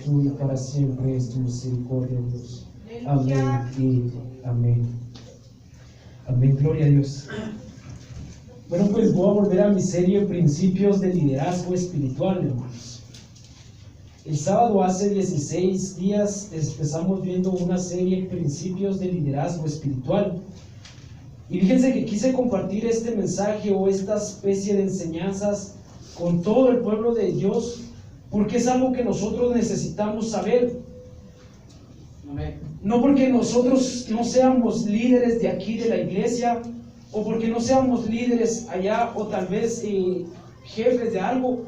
tú y para siempre es tu misericordia, Dios. Amén y amén. Amén, gloria a Dios. Bueno, pues voy a volver a mi serie Principios de Liderazgo Espiritual, hermanos. El sábado, hace 16 días, empezamos viendo una serie Principios de Liderazgo Espiritual. Y fíjense que quise compartir este mensaje o esta especie de enseñanzas con todo el pueblo de Dios, porque es algo que nosotros necesitamos saber. No porque nosotros no seamos líderes de aquí de la iglesia, o porque no seamos líderes allá, o tal vez jefes de algo,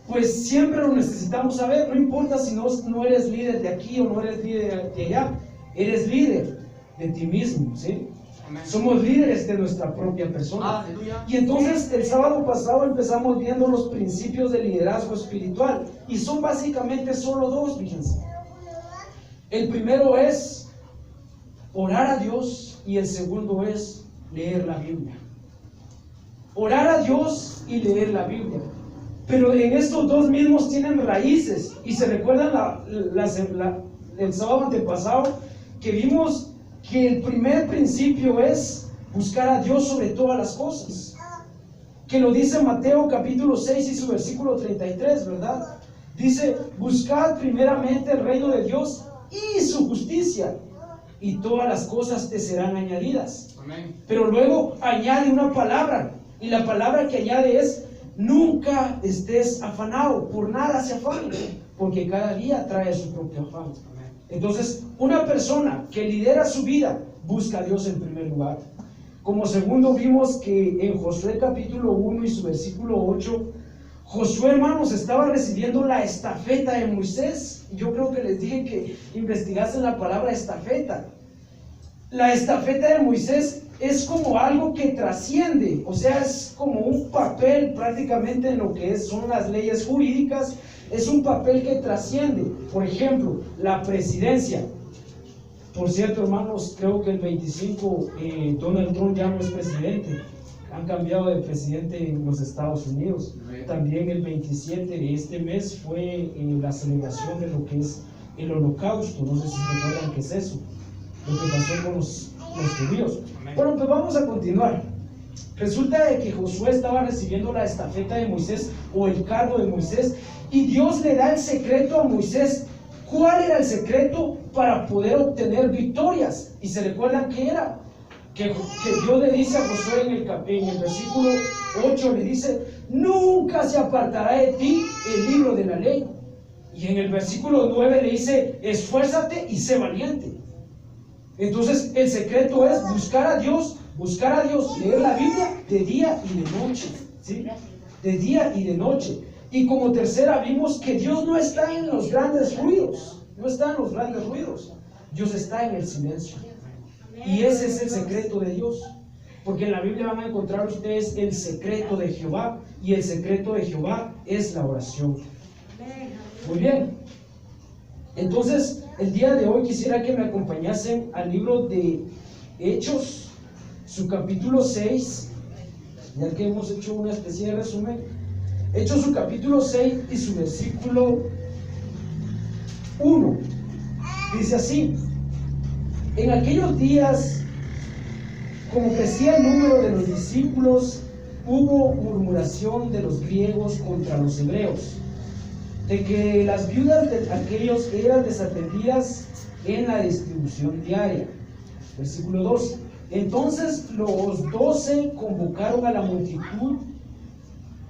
pues siempre lo necesitamos saber. No importa si no eres líder de aquí o no eres líder de allá, eres líder de ti mismo, ¿sí? Amén. Somos líderes de nuestra propia persona. Aleluya. Y entonces el sábado pasado empezamos viendo los principios de liderazgo espiritual, y son básicamente solo dos, fíjense. El primero es orar a Dios y el segundo es leer la Biblia. Orar a Dios y leer la Biblia. Pero en estos dos mismos tienen raíces. Y se recuerdan el sábado antepasado que vimos que el primer principio es buscar a Dios sobre todas las cosas. Que lo dice Mateo capítulo 6 y su versículo 33, ¿verdad? Dice: buscad primeramente el reino de Dios y su justicia, y todas las cosas te serán añadidas. Amén. Pero luego añade una palabra, y la palabra que añade es: nunca estés afanado, por nada se afane, porque cada día trae su propio afán. Amén. Entonces, una persona que lidera su vida busca a Dios en primer lugar. Como segundo, vimos que en Josué capítulo 1 y su versículo 8, Josué, hermanos, estaba recibiendo la estafeta de Moisés. Yo creo que les dije que investigasen la palabra estafeta. La estafeta de Moisés es como algo que trasciende, o sea, es como un papel prácticamente en lo que son las leyes jurídicas. Es un papel que trasciende. Por ejemplo, la presidencia. Por cierto, hermanos, creo que el 25 Donald Trump ya no es presidente. Han cambiado de presidente en los Estados Unidos. También el 27 de este mes fue la celebración de lo que es el Holocausto. No sé si recuerdan qué es eso, lo que pasó con los judíos. Bueno, pues vamos a continuar. Resulta de que Josué estaba recibiendo la estafeta de Moisés, o el cargo de Moisés, y Dios le da el secreto a Moisés. ¿Cuál era el secreto para poder obtener victorias? Y se recuerdan que era que Dios le dice a Josué en el versículo 8, le dice: nunca se apartará de ti el libro de la ley. Y en el versículo 9 le dice: esfuérzate y sé valiente. Entonces el secreto es buscar a Dios, leer la Biblia de día y de noche, ¿sí? De día y de noche. Y como tercera vimos que Dios no está en los grandes ruidos, Dios está en el silencio. Y ese es el secreto de Dios, porque en la Biblia van a encontrar ustedes el secreto de Jehová, y el secreto de Jehová es la oración. Muy bien. Entonces, el día de hoy quisiera que me acompañasen al libro de Hechos, su capítulo 6, ya que hemos hecho una especie de resumen. Hechos, su capítulo 6 y su versículo 1. Dice así: en aquellos días, como crecía el número de los discípulos, hubo murmuración de los griegos contra los hebreos, de que las viudas de aquellos eran desatendidas en la distribución diaria. Versículo 2. Entonces los 12 convocaron a la multitud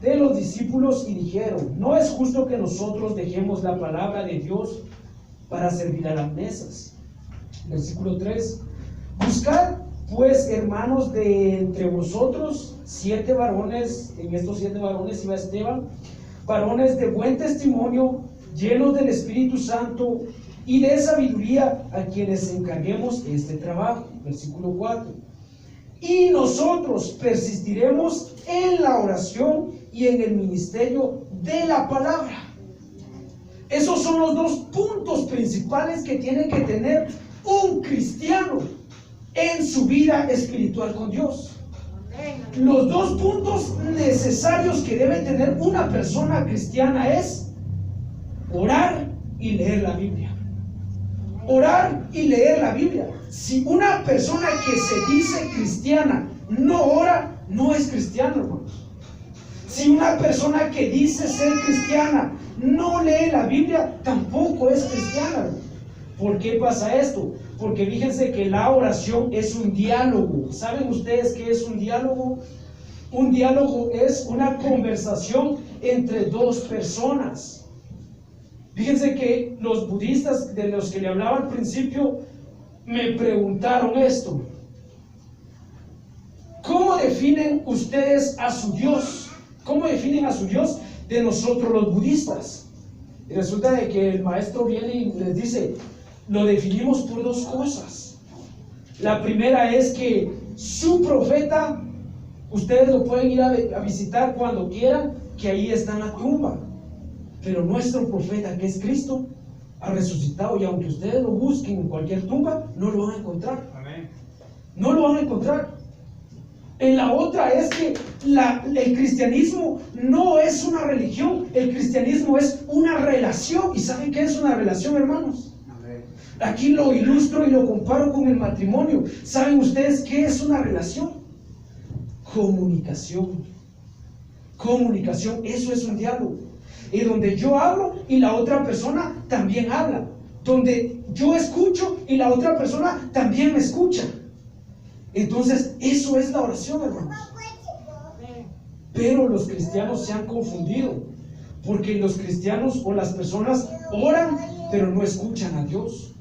de los discípulos y dijeron: no es justo que nosotros dejemos la palabra de Dios para servir a las mesas. Versículo 3. Buscad pues, hermanos, de entre vosotros 7 varones, en estos 7 varones iba Esteban, varones de buen testimonio, llenos del Espíritu Santo y de sabiduría, a quienes encarguemos este trabajo. Versículo 4. Y nosotros persistiremos en la oración y en el ministerio de la palabra. Esos son los dos puntos principales que tiene que tener un cristiano en su vida espiritual con Dios. Los dos puntos necesarios que debe tener una persona cristiana es orar y leer la Biblia. Orar y leer la Biblia. Si una persona que se dice cristiana no ora, no es cristiano, hermanos. Si una persona que dice ser cristiana no lee la Biblia, tampoco es cristiana. ¿Por qué pasa esto? Porque fíjense que la oración es un diálogo. ¿Saben ustedes qué es un diálogo? Un diálogo es una conversación entre dos personas. Fíjense que los budistas, de los que le hablaba al principio, me preguntaron esto: ¿cómo definen ustedes a su Dios? ¿Cómo definen a su Dios de nosotros los budistas? Y resulta de que el maestro viene y les dice: lo definimos por dos cosas. La primera es que su profeta, ustedes lo pueden ir a visitar cuando quieran, que ahí está en la tumba. Pero nuestro profeta, que es Cristo, ha resucitado, y aunque ustedes lo busquen en cualquier tumba, no lo van a encontrar. Amén. No lo van a encontrar. En la otra es que el cristianismo no es una religión, el cristianismo es una relación. ¿Y saben qué es una relación, hermanos? Amén. Aquí lo ilustro y lo comparo con el matrimonio. ¿Saben ustedes qué es una relación? Comunicación. Comunicación, eso es un diálogo. Y donde yo hablo y la otra persona también habla. Donde yo escucho y la otra persona también me escucha. Entonces, eso es la oración, hermanos. Pero los cristianos se han confundido, porque los cristianos o las personas oran, pero no escuchan a Dios.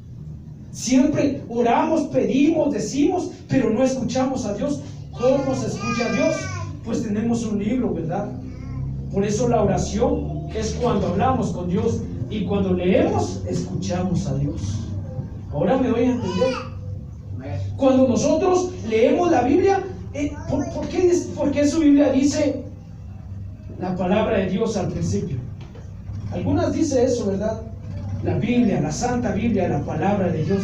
Siempre oramos, pedimos, decimos, pero no escuchamos a Dios. ¿Cómo se escucha a Dios? Pues tenemos un libro, ¿verdad? Por eso la oración es cuando hablamos con Dios, y cuando leemos, escuchamos a Dios. Ahora me doy a entender. Cuando nosotros leemos la Biblia, ¿por qué su Biblia dice la palabra de Dios al principio? Algunas dicen eso, ¿verdad? La Biblia, la Santa Biblia, la palabra de Dios.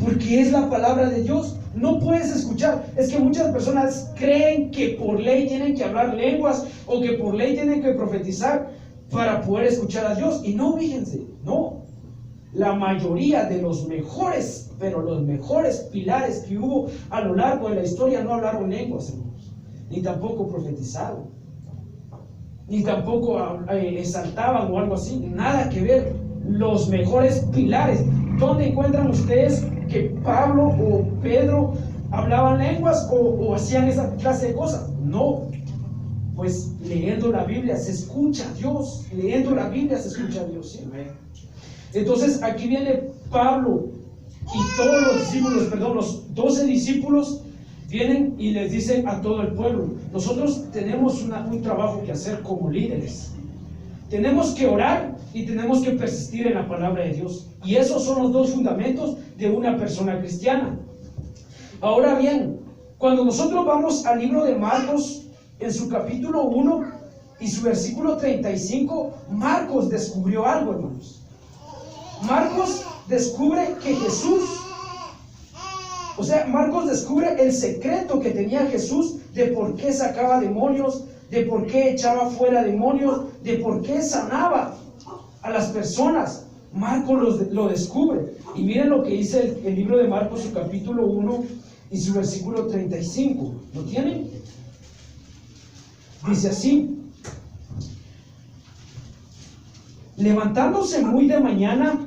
Porque es la palabra de Dios. No puedes escuchar. Es que muchas personas creen que por ley tienen que hablar lenguas, o que por ley tienen que profetizar para poder escuchar a Dios. Y no, fíjense, no. La mayoría de los mejores, pero los mejores pilares que hubo a lo largo de la historia no hablaron lenguas, hermanos, ni tampoco profetizaron, ni tampoco exaltaban o algo así, nada que ver. Los mejores pilares. ¿Dónde encuentran ustedes que Pablo o Pedro hablaban lenguas o hacían esa clase de cosas? No. Pues leyendo la Biblia se escucha a Dios. Leyendo la Biblia se escucha a Dios, ¿sí? Entonces aquí viene Pablo y todos los discípulos, los 12 discípulos vienen y les dicen a todo el pueblo: nosotros tenemos un trabajo que hacer como líderes. Tenemos que orar y tenemos que persistir en la palabra de Dios. Y esos son los dos fundamentos de una persona cristiana. Ahora bien, cuando nosotros vamos al libro de Marcos, en su capítulo 1 y su versículo 35, Marcos descubrió algo, hermanos. Marcos descubre que Marcos descubre el secreto que tenía Jesús de por qué sacaba demonios, de por qué echaba fuera demonios, de por qué sanaba a las personas. Marcos lo descubre. Y miren lo que dice el libro de Marcos, su capítulo 1 y su versículo 35. ¿Lo tienen? Dice así: levantándose muy de mañana,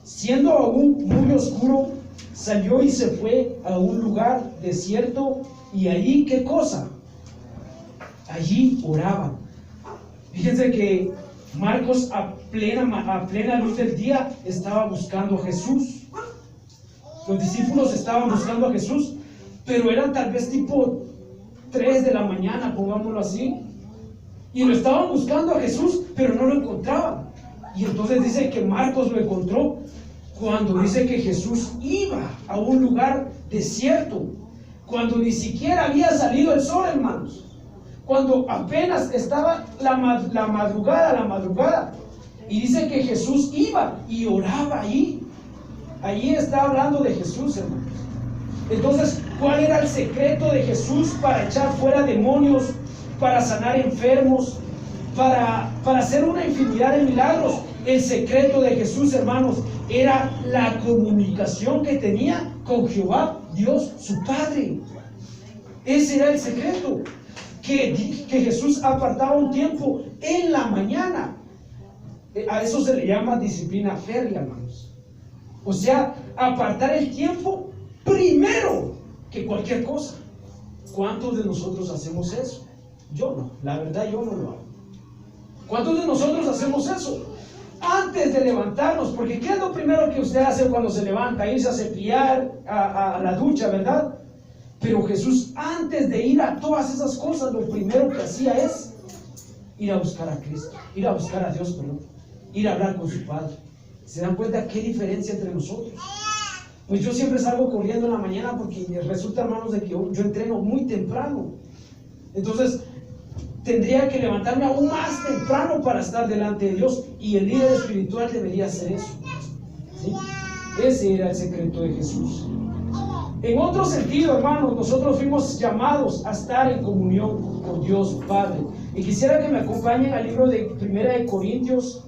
siendo aún muy oscuro, salió y se fue a un lugar desierto, y allí, ¿qué cosa? Allí oraban. Fíjense que Marcos a plena luz del día estaba buscando a Jesús. Los discípulos estaban buscando a Jesús, pero eran tal vez tipo 3 de la mañana, pongámoslo así, y lo estaban buscando a Jesús, pero no lo encontraban. Y entonces dice que Marcos lo encontró cuando dice que Jesús iba a un lugar desierto, cuando ni siquiera había salido el sol, hermanos, cuando apenas estaba la madrugada, y dice que Jesús iba y oraba ahí. Allí está hablando de Jesús, hermanos. Entonces, ¿cuál era el secreto de Jesús para echar fuera demonios, para sanar enfermos, para hacer una infinidad de milagros? El secreto de Jesús, hermanos, era la comunicación que tenía con Jehová, Dios, su Padre. Ese era el secreto. Que Jesús apartaba un tiempo en la mañana. A eso se le llama disciplina férrea, hermanos. O sea, apartar el tiempo primero que cualquier cosa. ¿Cuántos de nosotros hacemos eso? Yo no, la verdad yo no lo hago. ¿Cuántos de nosotros hacemos eso? Antes de levantarnos, porque ¿qué es lo primero que usted hace cuando se levanta? Irse a cepillar, a la ducha, ¿verdad? Pero Jesús, antes de ir a todas esas cosas, lo primero que hacía es ir a buscar a Cristo, ir a buscar a Dios, perdón, ir a hablar con su Padre. ¿Se dan cuenta qué diferencia entre nosotros? Pues yo siempre salgo corriendo en la mañana porque resulta, hermanos, de que yo entreno muy temprano. Entonces, tendría que levantarme aún más temprano para estar delante de Dios, y el líder espiritual debería hacer eso, ¿sí? Ese era el secreto de Jesús. En otro sentido, hermanos, nosotros fuimos llamados a estar en comunión con Dios Padre. Y quisiera que me acompañen al libro de 1 de Corintios.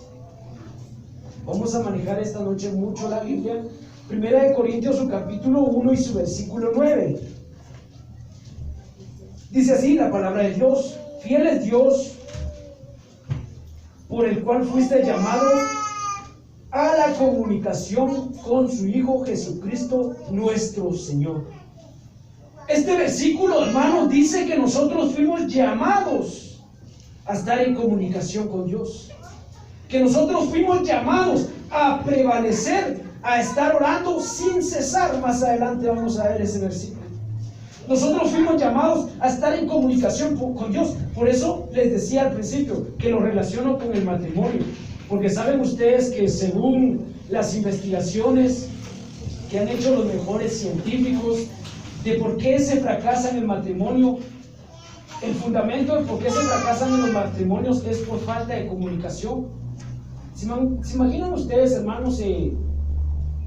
Vamos a manejar esta noche mucho la Biblia. 1 de Corintios, su capítulo 1 y su versículo 9. Dice así la palabra de Dios: fiel es Dios, por el cual fuiste llamado a la comunicación con su Hijo Jesucristo nuestro Señor. Este versículo, hermanos, dice que nosotros fuimos llamados a estar en comunicación con Dios, que nosotros fuimos llamados a prevalecer, a estar orando sin cesar. Más adelante vamos a ver ese versículo. Nosotros fuimos llamados a estar en comunicación con Dios. Por eso les decía al principio que lo relaciono con el matrimonio, porque saben ustedes que según las investigaciones que han hecho los mejores científicos de por qué se fracasa en el matrimonio, el fundamento de por qué se fracasan en los matrimonios es por falta de comunicación. ¿Se imaginan ustedes, hermanos,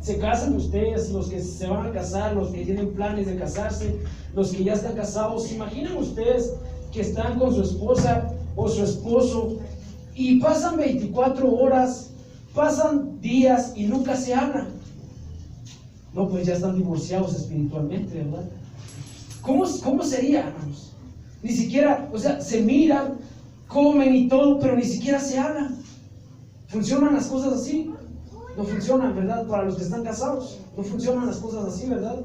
se casan ustedes, los que se van a casar, los que tienen planes de casarse, los que ya están casados? ¿Se imaginan ustedes que están con su esposa o su esposo y pasan 24 horas, pasan días y nunca se hablan? No, pues ya están divorciados espiritualmente, ¿verdad? ¿Cómo sería, hermanos? Ni siquiera, o sea, se miran, comen y todo, pero ni siquiera se hablan. ¿Funcionan las cosas así? No funcionan, ¿verdad? Para los que están casados, no funcionan las cosas así, ¿verdad?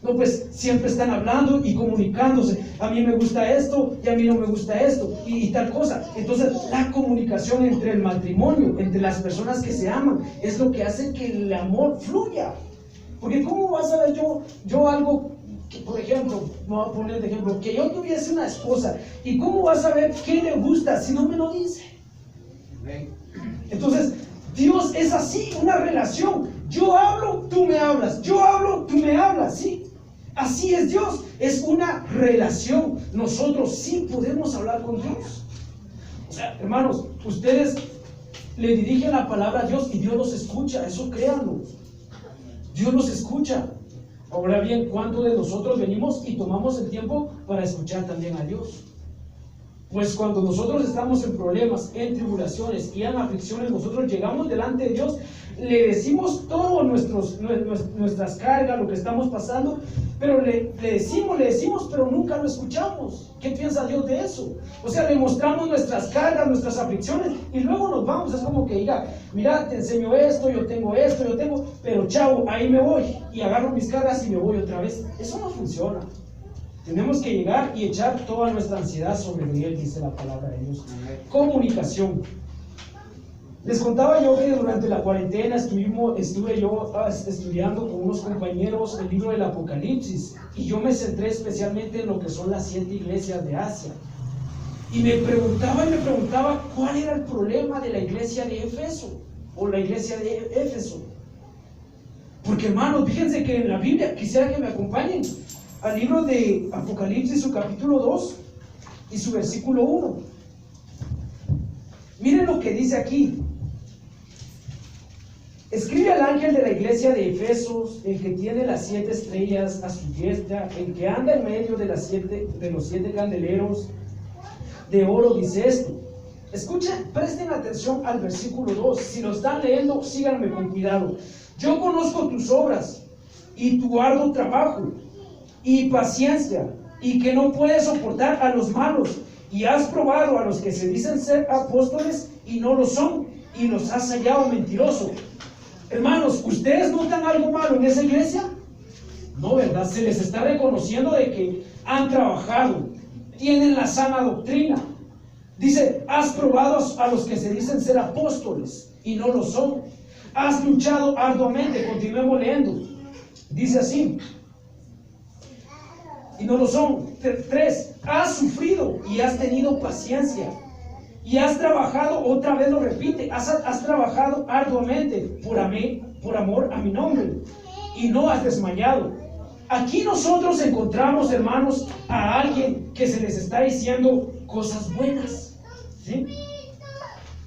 No, pues siempre están hablando y comunicándose. A mí me gusta esto y a mí no me gusta esto y tal cosa. Entonces, la comunicación entre el matrimonio, entre las personas que se aman, es lo que hace que el amor fluya. Porque ¿cómo vas a ver yo algo que, por ejemplo, me voy a poner de ejemplo, que yo tuviese una esposa, y cómo vas a ver qué le gusta si no me lo dice? Entonces, Dios es así, una relación. Yo hablo, tú me hablas. Yo hablo, tú me hablas, ¿sí? Así es Dios, es una relación. Nosotros sí podemos hablar con Dios. O sea, hermanos, ustedes le dirigen la palabra a Dios y Dios los escucha, eso créanlo. Dios los escucha. Ahora bien, ¿cuántos de nosotros venimos y tomamos el tiempo para escuchar también a Dios? Pues cuando nosotros estamos en problemas, en tribulaciones y en aflicciones, nosotros llegamos delante de Dios, le decimos todas nuestras cargas, lo que estamos pasando, pero le decimos, pero nunca lo escuchamos. ¿Qué piensa Dios de eso? O sea, le mostramos nuestras cargas, nuestras aflicciones, y luego nos vamos. Es como que diga, mira, te enseño esto, yo tengo, pero chao, ahí me voy, y agarro mis cargas y me voy otra vez. Eso no funciona. Tenemos que llegar y echar toda nuestra ansiedad sobre Él, dice la palabra de Dios. Comunicación. Les contaba yo que durante la cuarentena estuve yo estudiando con unos compañeros el libro del Apocalipsis, y yo me centré especialmente en lo que son las 7 iglesias de Asia. Y me preguntaba cuál era el problema de la iglesia de Éfeso, o la iglesia de Éfeso. Porque, hermanos, fíjense que en la Biblia, quisiera que me acompañen al libro de Apocalipsis, su capítulo 2 y su versículo 1. Miren lo que dice aquí. Escribe al ángel de la iglesia de Efesos, el que tiene las 7 estrellas a su diestra, el que anda en medio de los 7 candeleros de oro, dice esto: Escuchen, presten atención al versículo 2. Si lo están leyendo, síganme con cuidado. Yo conozco tus obras y tu arduo trabajo y paciencia, y que no puedes soportar a los malos, y has probado a los que se dicen ser apóstoles y no lo son, y los has hallado mentirosos. Hermanos, ¿ustedes notan algo malo en esa iglesia? No, ¿verdad? Se les está reconociendo de que han trabajado, tienen la sana doctrina. Dice, has probado a los que se dicen ser apóstoles y no lo son. Has luchado arduamente. Continuemos leyendo. Dice así, y no lo son. 3, has sufrido y has tenido paciencia. Y has trabajado, otra vez lo repite, has trabajado arduamente por amor a mi nombre. Y no has desmayado. Aquí nosotros encontramos, hermanos, a alguien que se les está diciendo cosas buenas, ¿sí?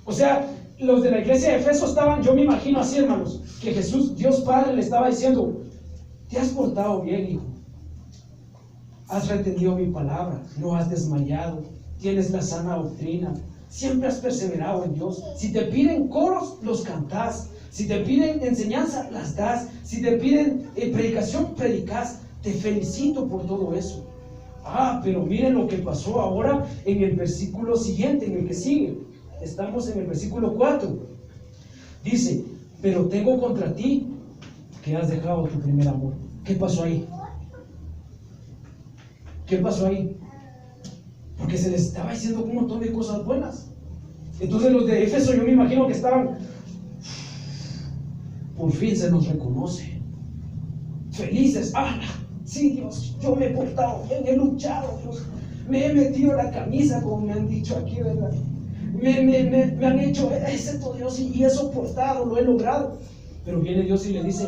O sea, los de la iglesia de Efeso estaban, yo me imagino así, hermanos, que Jesús, Dios Padre, le estaba diciendo, te has portado bien, hijo, has retenido mi palabra, no has desmayado, tienes la sana doctrina, siempre has perseverado en Dios. Si te piden coros, los cantás. Si te piden enseñanza, las das. Si te piden predicación, predicas. Te felicito por todo eso. Pero miren lo que pasó ahora en el versículo siguiente, en el que sigue. Estamos en el versículo 4. Dice, pero tengo contra ti que has dejado tu primer amor. ¿Qué pasó ahí? ¿Qué pasó ahí? Porque se les estaba diciendo un montón de cosas buenas. Entonces los de Éfeso, yo me imagino que estaban, por fin se nos reconoce, felices. Sí, Dios, yo me he portado bien, he luchado, Dios, me he metido la camisa, como me han dicho aquí, ¿verdad? Me han hecho, excepto Dios, y he soportado, lo he logrado. Pero viene Dios y le dice,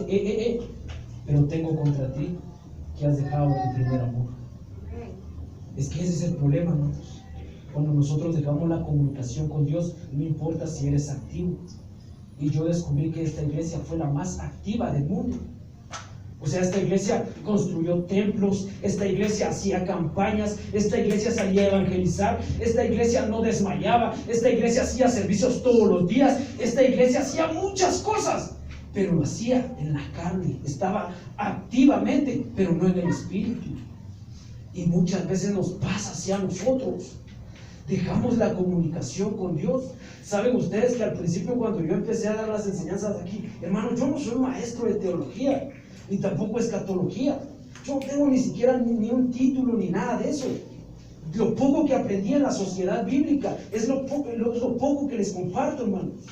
pero tengo contra ti que has dejado tu primer amor. Es que ese es el problema, hermanos. Cuando nosotros dejamos la comunicación con Dios, no importa si eres activo. Y yo descubrí que esta iglesia fue la más activa del mundo. O sea, esta iglesia construyó templos, esta iglesia hacía campañas, esta iglesia salía a evangelizar, esta iglesia no desmayaba, esta iglesia hacía servicios todos los días, esta iglesia hacía muchas cosas, pero lo hacía en la carne, estaba activamente, pero no en el espíritu. Y muchas veces nos pasa hacia nosotros. Dejamos la comunicación con Dios. Saben ustedes que al principio, cuando yo empecé a dar las enseñanzas aquí, hermano, yo no soy maestro de teología, ni tampoco escatología. Yo no tengo ni siquiera ni un título ni nada de eso. Lo poco que aprendí en la sociedad bíblica es lo poco que les comparto, hermanos.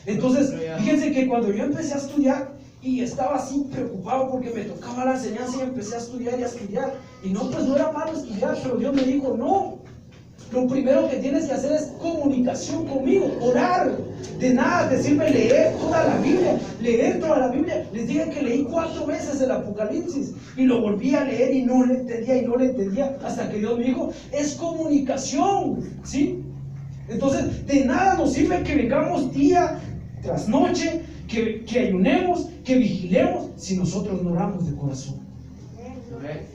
Entonces, fíjense que cuando yo empecé a estudiar, y estaba así preocupado porque me tocaba la enseñanza, y empecé a estudiar y a estudiar. Y no, pues no era malo estudiar, pero Dios me dijo, no, lo primero que tienes que hacer es comunicación conmigo, orar. De nada te sirve leer toda la Biblia, Les dije que leí 4 veces el Apocalipsis y lo volví a leer y no le entendía, hasta que Dios me dijo, es comunicación, ¿sí? Entonces, de nada nos sirve que vengamos día tras noche, que ayunemos, que vigilemos, si nosotros no oramos de corazón,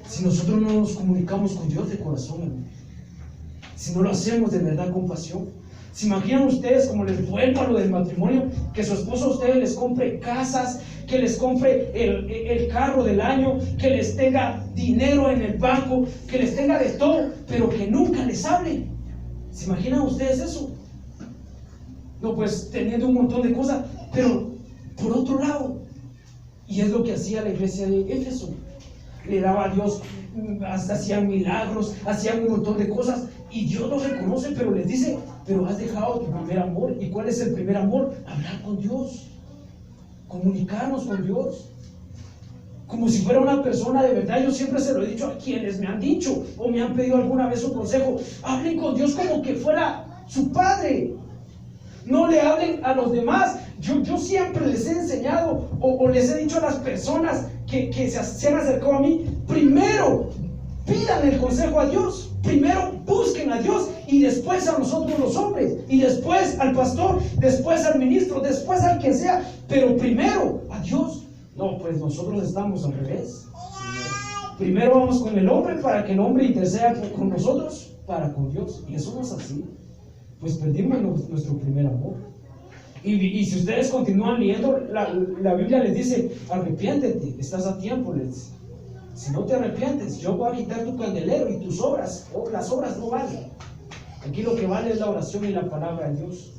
si nosotros no nos comunicamos con Dios de corazón, hermano. Si no lo hacemos de verdad con pasión. ¿Se imaginan ustedes, como les vuelvo a lo del matrimonio, que su esposo a ustedes les compre casas, que les compre el carro del año, que les tenga dinero en el banco, que les tenga de todo, pero que nunca les hable? ¿Se imaginan ustedes eso? No, pues teniendo un montón de cosas, pero por otro lado, y es lo que hacía la iglesia de Éfeso, le daba a Dios, hacían milagros, hacían un montón de cosas, y Dios los reconoce, pero les dice, pero has dejado tu primer amor. ¿Y cuál es el primer amor? Hablar con Dios, comunicarnos con Dios, como si fuera una persona de verdad. Yo siempre se lo he dicho a quienes me han dicho o me han pedido alguna vez un consejo: hablen con Dios como que fuera su padre, no le hablen a los demás. Yo siempre les he enseñado o les he dicho a las personas que se han acercado a mí, primero pidan el consejo a Dios, primero busquen a Dios, y después a nosotros los hombres, y después al pastor, después al ministro, después al quien sea, pero primero a Dios. No, pues nosotros estamos al revés. Primero vamos con el hombre para que el hombre interceda con nosotros, para con Dios, y eso no es así. pues perdimos nuestro primer amor. Y si ustedes continúan leyendo, la Biblia les dice, arrepiéntete, estás a tiempo, les dice. Si no te arrepientes, yo voy a quitar tu candelero y tus obras, las obras no valen. Aquí lo que vale es la oración y la palabra de Dios.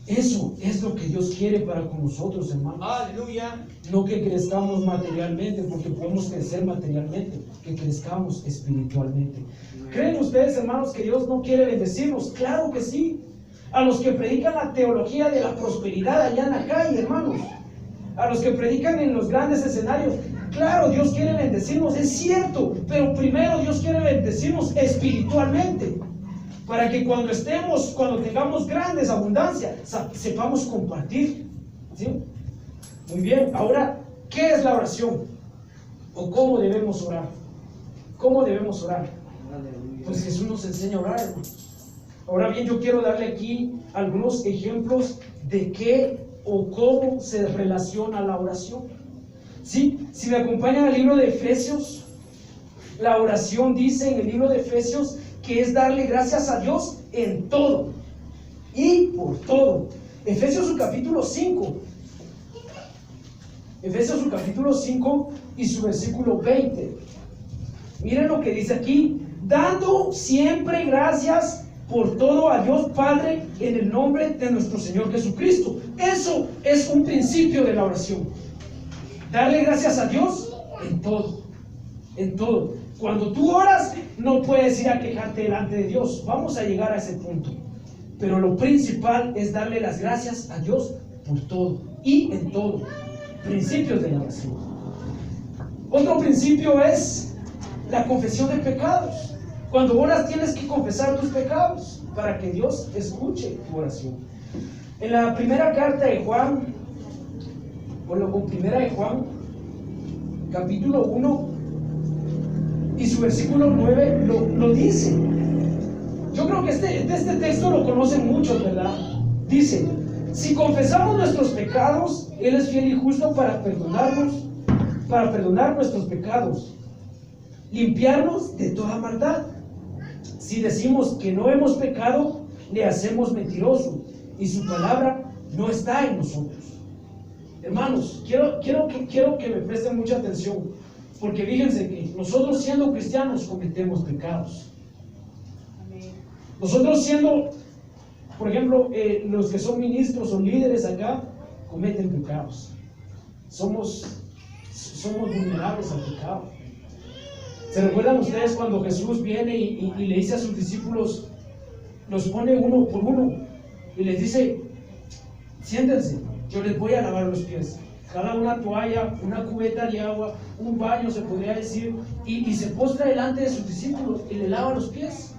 Eso es lo que Dios quiere para con nosotros, hermanos. Aleluya. No que crezcamos materialmente, porque podemos crecer materialmente, que crezcamos espiritualmente. ¿Creen ustedes, hermanos, que Dios no quiere bendecirnos? Claro que sí. A los que predican la teología de la prosperidad allá en la calle, hermanos, a los que predican en los grandes escenarios, claro, Dios quiere bendecirnos, es cierto, pero primero Dios quiere bendecirnos espiritualmente, para que cuando tengamos grandes abundancias, sepamos compartir, ¿sí? Muy bien, ahora, ¿qué es la oración? ¿O cómo debemos orar? ¿Cómo debemos orar? Pues Jesús nos enseña a orar, hermanos. Ahora bien, yo quiero darle aquí algunos ejemplos de qué o cómo se relaciona la oración. ¿Sí? Si me acompañan al libro de Efesios, la oración dice en el libro de Efesios que es darle gracias a Dios en todo y por todo. Efesios su capítulo 5. Efesios su capítulo 5 y su versículo 20. Miren lo que dice aquí: dando siempre gracias por todo a Dios Padre en el nombre de nuestro Señor Jesucristo. Eso es un principio de la oración. Darle gracias a Dios en todo. En todo. Cuando tú oras, no puedes ir a quejarte delante de Dios. Vamos a llegar a ese punto. Pero lo principal es darle las gracias a Dios por todo y en todo. Principios de la oración. Otro principio es la confesión de pecados. Cuando oras tienes que confesar tus pecados para que Dios escuche tu oración. En la primera carta de Juan, primera de Juan, capítulo 1 y su versículo 9 lo dice. Yo creo que este texto lo conocen muchos, ¿verdad? Dice: si confesamos nuestros pecados, Él es fiel y justo para perdonar nuestros pecados, limpiarnos de toda maldad. Si decimos que no hemos pecado, le hacemos mentiroso y su palabra no está en nosotros. Hermanos, quiero que me presten mucha atención, porque fíjense que nosotros siendo cristianos cometemos pecados. Nosotros siendo, por ejemplo, los que son ministros o líderes acá, cometen pecados. Somos vulnerables al pecado. ¿Se recuerdan ustedes cuando Jesús viene y le dice a sus discípulos, los pone uno por uno y les dice: siéntense, yo les voy a lavar los pies? Jala una toalla, una cubeta de agua, un baño se podría decir, y se postra delante de sus discípulos y le lava los pies.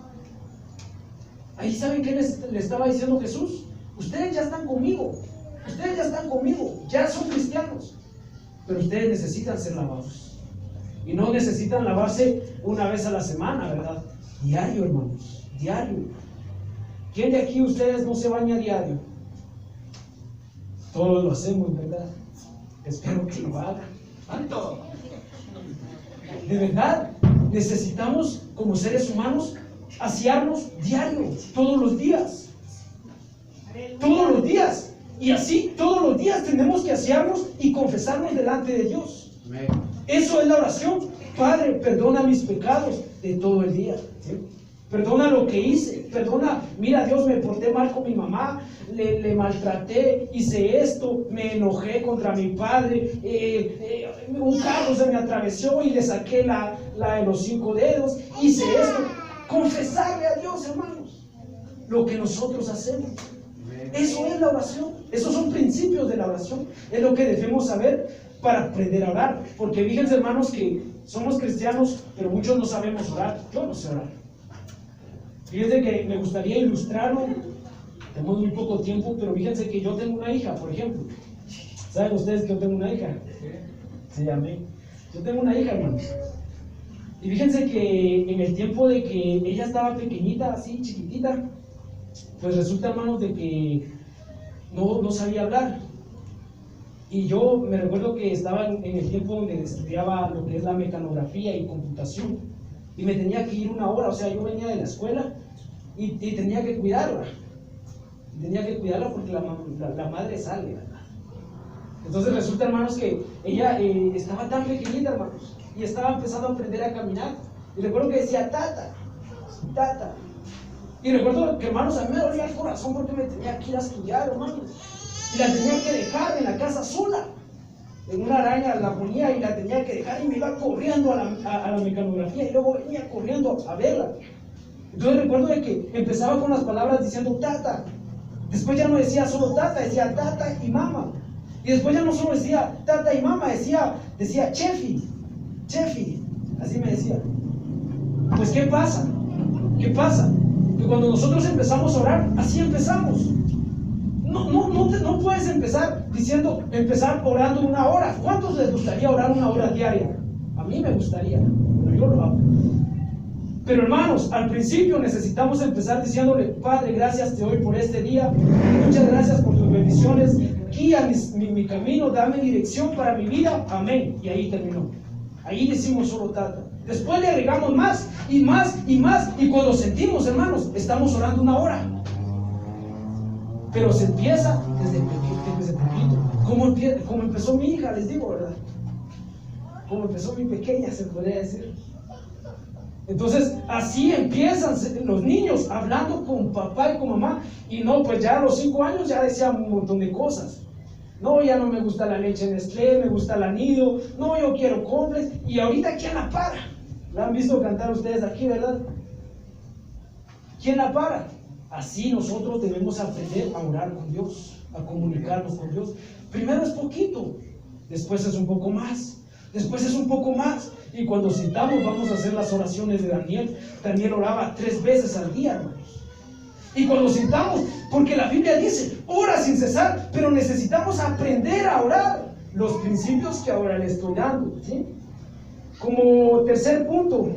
Ahí, ¿saben qué le estaba diciendo Jesús? Ustedes ya están conmigo, ya son cristianos, pero ustedes necesitan ser lavados. Y no necesitan lavarse una vez a la semana, ¿verdad? Diario, hermanos, diario. ¿Quién de aquí ustedes no se baña diario? Todos lo hacemos, ¿verdad? Espero que lo hagan. ¡Santo! De verdad, necesitamos como seres humanos asearnos diario, todos los días. Todos los días. Y así, todos los días tenemos que asearnos y confesarnos delante de Dios. Amén. Eso es la oración. Padre, perdona mis pecados de todo el día, ¿sí? Perdona lo que hice, perdona, mira Dios, me porté mal con mi mamá, le maltraté, hice esto, me enojé contra mi padre, un carro se me atravesó y le saqué la de los 5 dedos, hice esto. Confesarle a Dios, hermanos, lo que nosotros hacemos. Eso es la oración. Esos son principios de la oración. Es lo que debemos saber para aprender a orar. Porque fíjense, hermanos, que somos cristianos, pero muchos no sabemos orar. Yo no sé orar. Fíjense que me gustaría ilustrarlo. Tenemos muy poco tiempo, pero fíjense que yo tengo una hija, por ejemplo. ¿Saben ustedes que yo tengo una hija? Sí, amén. Yo tengo una hija, hermanos. Y fíjense que en el tiempo de que ella estaba pequeñita, así, chiquitita, pues resulta, hermanos, de que no sabía hablar. Y yo me recuerdo que estaba en el tiempo donde estudiaba lo que es la mecanografía y computación. Y me tenía que ir 1 hora, o sea, yo venía de la escuela y tenía que cuidarla. Tenía que cuidarla porque la madre sale, ¿verdad? Entonces resulta, hermanos, que ella estaba tan pequeñita, hermanos, y estaba empezando a aprender a caminar. Y recuerdo que decía, tata, tata. Y recuerdo que, hermanos, a mí me dolía el corazón porque me tenía que ir a estudiar, hermanos. Y la tenía que dejar en la casa sola. En una araña la ponía y la tenía que dejar y me iba corriendo a la mecanografía y luego venía corriendo a verla. Entonces recuerdo de que empezaba con las palabras diciendo tata. Después ya no decía solo tata, decía tata y mamá. Y después ya no solo decía tata y mamá, decía chefi, chefi. Así me decía. Pues ¿qué pasa? ¿Qué pasa? Que cuando nosotros empezamos a orar, así empezamos. No puedes empezar orando 1 hora. ¿Cuántos les gustaría orar 1 hora diaria? A mí me gustaría, pero yo lo hago. Pero hermanos, al principio necesitamos empezar diciéndole, Padre, gracias te doy por este día, muchas gracias por tus bendiciones, guía mi camino, dame dirección para mi vida, amén. Y ahí terminó. Ahí decimos solo tata. Después le agregamos más y más y más, y cuando sentimos, hermanos, estamos orando 1 hora. Pero se empieza desde poquito. Como empezó mi hija, les digo, ¿verdad? Como empezó mi pequeña, se podría decir. Entonces, así empiezan los niños hablando con papá y con mamá. Y no, pues ya a los 5 años ya decían un montón de cosas. No, ya no me gusta la leche Nestlé, me gusta el anido. No, yo quiero complex. Y ahorita, ¿quién la para? ¿La han visto cantar ustedes aquí, verdad? ¿Quién la para? Así nosotros debemos aprender a orar con Dios, a comunicarnos con Dios. Primero es poquito, después es un poco más, después es un poco más. Y cuando citamos, vamos a hacer las oraciones de Daniel. Daniel oraba 3 veces al día, hermanos. Y cuando citamos, porque la Biblia dice, ora sin cesar, pero necesitamos aprender a orar los principios que ahora le estoy dando, ¿sí? Como tercer punto,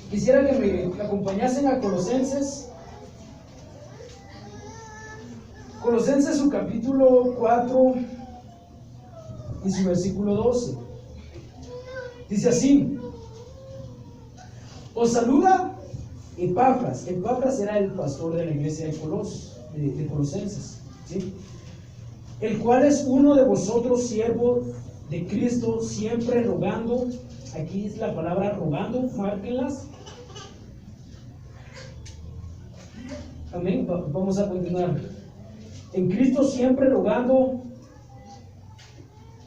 quisiera que me acompañasen a Colosenses. Colosenses, su capítulo 4 y su versículo 12. Dice así: os saluda Epafras. Epafras era el pastor de la iglesia de Colosenses, ¿sí? El cual es uno de vosotros, siervo de Cristo, siempre rogando. Aquí es la palabra rogando, márquenlas. Amén. Vamos a continuar. En Cristo siempre rogando,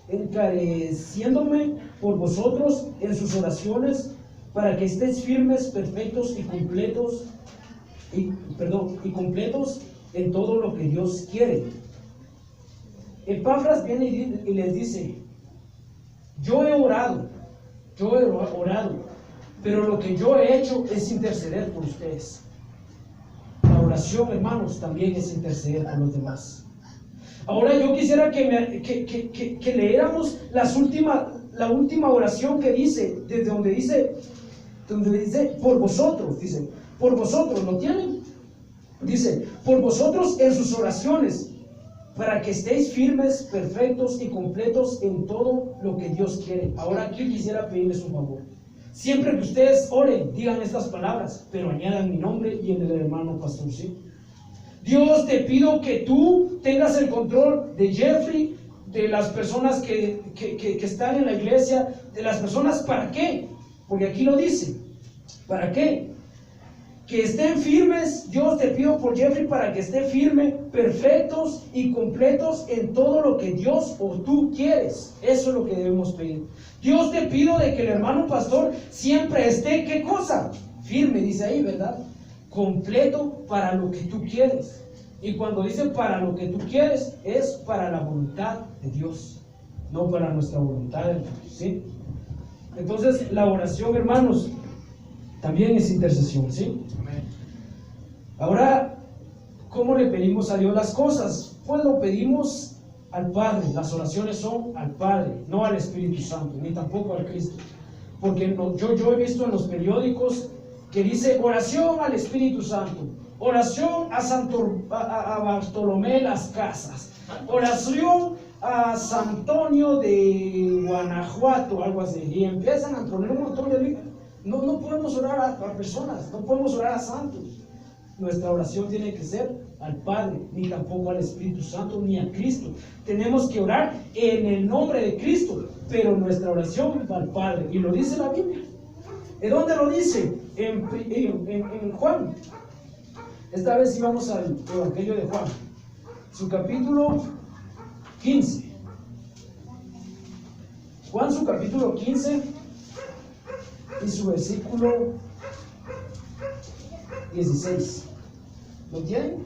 encareciéndome por vosotros en sus oraciones, para que estéis firmes, perfectos y completos, y completos en todo lo que Dios quiere. Epafras viene y les dice: yo he orado, pero lo que yo he hecho es interceder por ustedes. La oración, hermanos, también es interceder por los demás. Ahora yo quisiera que leéramos la última oración que dice, desde donde dice por vosotros, dice, por vosotros, ¿lo tienen? Dice, por vosotros en sus oraciones, para que estéis firmes, perfectos y completos en todo lo que Dios quiere. Ahora aquí quisiera pedirles un favor. Siempre que ustedes oren, digan estas palabras, pero añadan mi nombre y el del hermano pastor, ¿sí? Dios, te pido que tú tengas el control de Jeffrey, de las personas que están en la iglesia, de las personas, ¿para qué? Porque aquí lo dice, ¿para qué? Que estén firmes. Dios, te pido por Jeffrey para que esté firme, perfectos y completos en todo lo que Dios o tú quieres. Eso es lo que debemos pedir. Dios, te pido de que el hermano pastor siempre esté, ¿qué cosa? Firme, dice ahí, ¿verdad? Completo para lo que tú quieres. Y cuando dice para lo que tú quieres, es para la voluntad de Dios, no para nuestra voluntad, ¿sí? Entonces la oración, hermanos, también es intercesión, ¿sí? Ahora, ¿cómo le pedimos a Dios las cosas? Pues lo pedimos al Padre. Las oraciones son al Padre, no al Espíritu Santo, ni tampoco al Cristo. Porque yo he visto en los periódicos que dice oración al Espíritu Santo, oración a Bartolomé Las Casas, oración a San Antonio de Guanajuato, algo así, y empiezan a poner un montón de libros. No podemos orar a personas, no podemos orar a santos. nuestra oración tiene que ser al Padre, ni tampoco al Espíritu Santo, ni a Cristo. Tenemos que orar en el nombre de Cristo, pero nuestra oración va al Padre, y lo dice la Biblia. ¿En dónde lo dice? En Juan. Esta vez íbamos al Evangelio de Juan, su capítulo 15. Juan, su capítulo 15 y su versículo 16. ¿Lo tienen?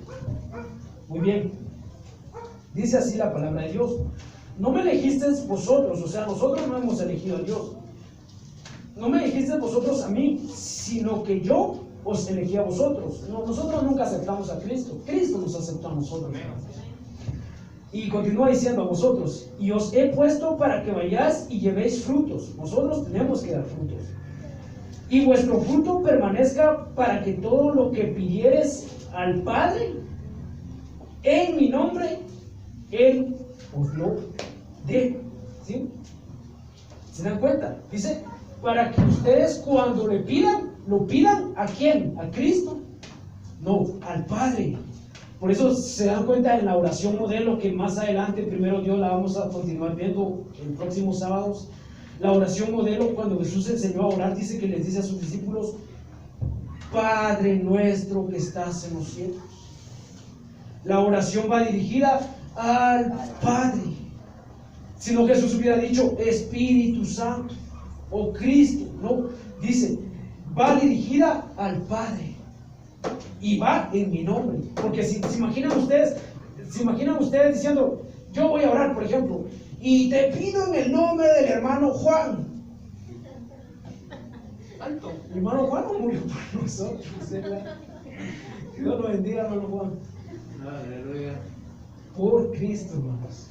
Muy bien. Dice así la palabra de Dios: no me elegisteis vosotros, o sea, nosotros no hemos elegido a Dios. No me elegisteis vosotros a mí, sino que yo os elegí a vosotros. No, nosotros nunca aceptamos a Cristo. Cristo nos aceptó a nosotros. Y continúa diciendo: a vosotros, y os he puesto para que vayáis y llevéis frutos. Nosotros tenemos que dar frutos. Y vuestro fruto permanezca, para que todo lo que pidiereis al Padre en mi nombre, Él os lo dé. ¿Sí? ¿Se dan cuenta? Dice, para que ustedes cuando le pidan, ¿lo pidan a quién? ¿A Cristo? No, al Padre. Por eso se dan cuenta en la oración modelo, que más adelante, primero Dios, la vamos a continuar viendo en próximos sábados. La oración modelo, cuando Jesús enseñó a orar, dice que les dice a sus discípulos: Padre nuestro que estás en los cielos. La oración va dirigida al Padre. Si no, Jesús hubiera dicho Espíritu Santo o Cristo. No, dice, va dirigida al Padre y va en mi nombre. Porque si se imaginan ustedes diciendo: yo voy a orar, por ejemplo, y te pido en el nombre del hermano Juan. Alto, el hermano Juan no murió por nosotros, ¿verdad? Dios lo bendiga, hermano Juan. Aleluya. Por Cristo, hermanos.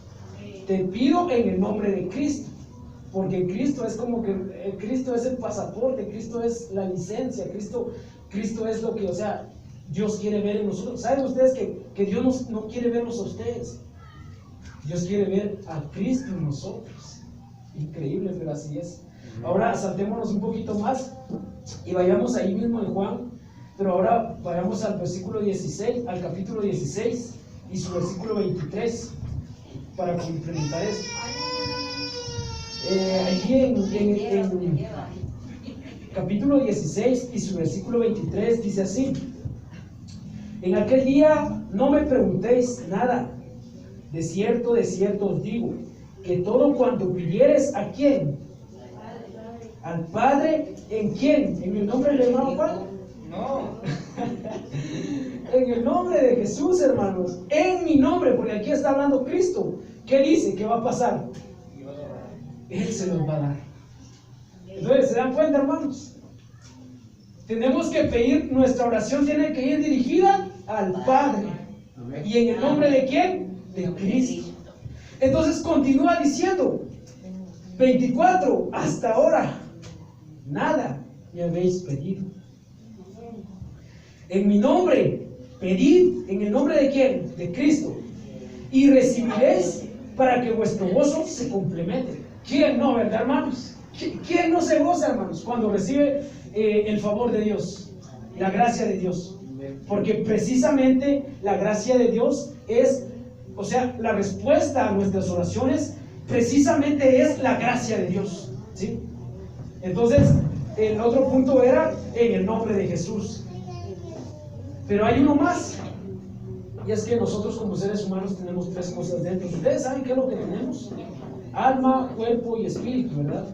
Te pido en el nombre de Cristo, porque Cristo es como que Cristo es el pasaporte, Cristo es la licencia, Cristo es lo que, o sea, Dios quiere ver en nosotros. ¿Saben ustedes que Dios no quiere vernos a ustedes? Dios quiere ver a Cristo en nosotros. Increíble, pero así es. Ahora saltémonos un poquito más y vayamos ahí mismo en Juan, pero ahora vayamos al versículo 16, al capítulo 16 y su versículo 23, para complementar esto. Allí en capítulo 16 y su versículo 23 dice así: en aquel día no me preguntéis nada. De cierto os digo, que todo cuanto pidieres, ¿a quién? Al Padre. ¿En quién? ¿En el nombre del hermano Juan? No. En el nombre de Jesús, hermanos. En mi nombre, porque aquí está hablando Cristo. ¿Qué dice? ¿Qué va a pasar? Él se los va a dar. Entonces, ¿se dan cuenta, hermanos? Tenemos que pedir, nuestra oración tiene que ir dirigida al Padre. ¿Y en el nombre de quién? De Cristo. Entonces continúa diciendo 24: hasta ahora nada me habéis pedido en mi nombre. Pedid en el nombre de quién? De Cristo, y recibiréis, para que vuestro gozo se complemente. ¿Quién no, verdad, hermanos? ¿Quién no se goza, hermanos, cuando recibe el favor de Dios, la gracia de Dios? Porque precisamente la gracia de Dios es, o sea, la respuesta a nuestras oraciones precisamente es la gracia de Dios, ¿sí? Entonces, el otro punto era en el nombre de Jesús. Pero hay uno más, y es que nosotros como seres humanos tenemos tres cosas dentro. Ustedes saben qué es lo que tenemos: alma, cuerpo y espíritu, ¿verdad?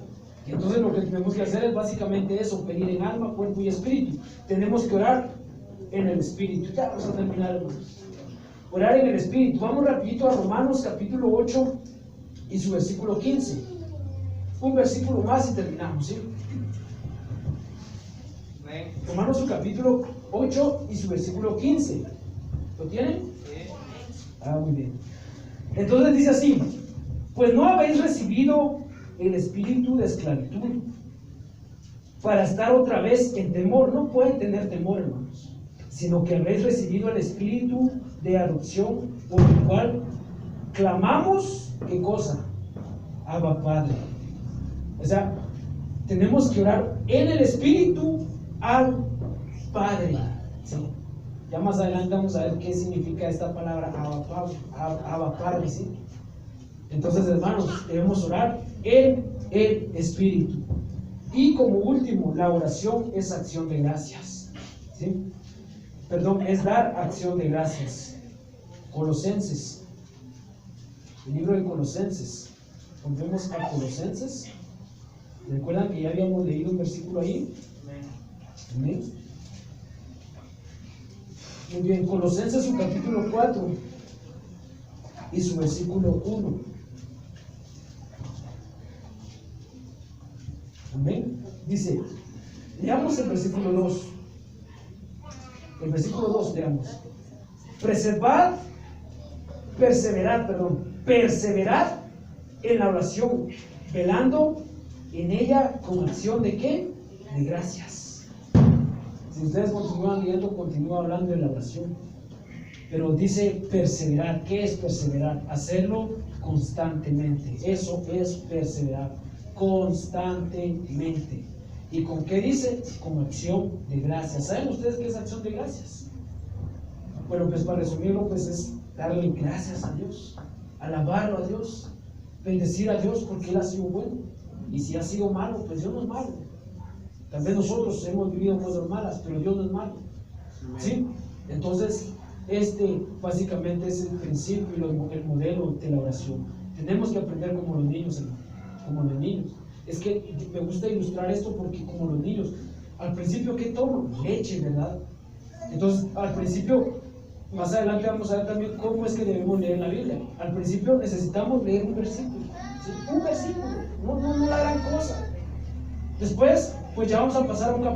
Y entonces lo que tenemos que hacer es básicamente eso: pedir en alma, cuerpo y espíritu. Tenemos que orar en el espíritu. Ya vamos a terminar, hermanos. Orar en el espíritu. Vamos rapidito a Romanos capítulo 8 y su versículo 15. Un versículo más y terminamos, ¿sí? Romanos su capítulo 8 y su versículo 15. ¿Lo tienen? Sí. Ah, muy bien. Entonces dice así: pues no habéis recibido el espíritu de esclavitud para estar otra vez en temor. No pueden tener temor, hermanos, sino que habéis recibido el espíritu de adopción, por el cual clamamos, ¿qué cosa? Abba, Padre. O sea, tenemos que orar en el espíritu al Padre, ¿sí? Ya más adelante vamos a ver qué significa esta palabra Abba Padre, ¿sí? Entonces, hermanos, debemos orar en el Espíritu. Y como último, la oración es acción de gracias, ¿sí? Perdón, es dar acción de gracias. Colosenses, el libro de Colosenses. Volvemos a Colosenses. ¿Recuerdan que ya habíamos leído un versículo ahí? Amén. Muy bien, Colosenses su capítulo 4 y su versículo 1. Amén. Dice, leamos el versículo 2. El versículo 2, leamos. Perseverad en la oración, velando en ella con acción de ¿qué? De gracias. Si ustedes continúan leyendo, continúa hablando de la oración. Pero dice perseverar. ¿Qué es perseverar? Hacerlo constantemente. Eso es perseverar. Constantemente. ¿Y con qué dice? Con acción de gracias. ¿Saben ustedes qué es acción de gracias? Bueno, pues para resumirlo, pues es darle gracias a Dios, alabarlo a Dios, bendecir a Dios porque Él ha sido bueno. Y si ha sido malo, pues Dios no es malo. Tal vez nosotros hemos vivido cosas malas, pero Dios no es malo, ¿sí? Entonces, básicamente es el principio y el modelo de la oración. Tenemos que aprender como los niños, hermano, como los niños. Es que me gusta ilustrar esto porque como los niños, al principio, ¿qué toman? Leche, ¿verdad? Entonces, al principio, más adelante vamos a ver también cómo es que debemos leer la Biblia. Al principio necesitamos leer un versículo, ¿sí? Un versículo, no la gran cosa. Después, pues ya vamos a pasar a un capítulo.